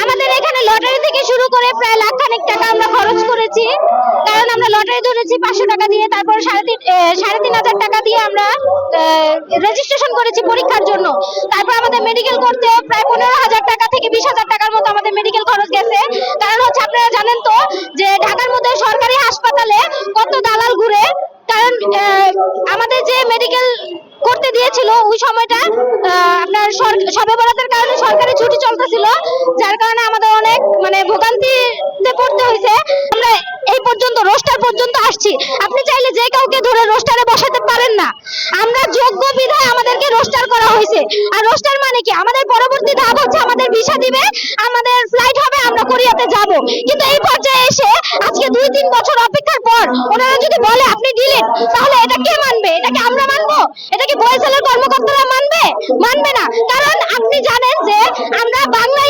আমাদের এখানে লটারি থেকে শুরু করে প্রায় লাখ খানেক টাকা আমরা খরচ করেছি, কারণ আমরা লটারি ধরেছি 500 টাকা দিয়ে, তারপর 3,500 টাকা দিয়ে আমরা রেজিস্ট্রেশন করেছি পরীক্ষার জন্য। তারপর আমাদের মেডিকেল করতেও প্রায় 15,000 টাকা থেকে 20,000 টাকার মতো আমাদের মেডিকেল খরচ গেছে। কারণ হচ্ছে আপনারা জানেন তো যে ঢাকার মধ্যে সরকারি হাসপাতালে কত দালাল ঘুরে। কারণ আমাদের যে মেডিকেল করতে দিয়েছিল ওই সময়টা আপনার শবে বরাতের কারণে সরকারি ছুটি চলতেছিল, যার কারণে আমাদের অনেক ভোগান্তিতে পড়তে হয়েছে। আমরা এই পর্যন্ত রোস্টার পর্যন্ত আসছি। আপনি চাইলে যে কাউকে ধরে রোস্টারে বসাতে পারেন না। আমরা যোগ্য বিধায় আমাদেরকে রোস্টার করা হয়েছে। আর রোস্টার মানে কি, আমাদের পরবর্তী ধাপ হচ্ছে আমাদের ভিসা দিবে, আমাদের ফ্লাইট হবে, আমরা কোরিয়াতে যাব। কিন্তু এই পর্যায়ে এসে আজকে 2-3 বছর অপেক্ষার পর ওনারা যদি বলে আপনি ডিলিট, তাহলে এটা কে মানবে? এটা কি আমরা মানবো? এটা কি বয়েসেলের কর্মকর্তারা মানবে? মানবে না। কারণ আপনি জানেন যে আমরা বাংলা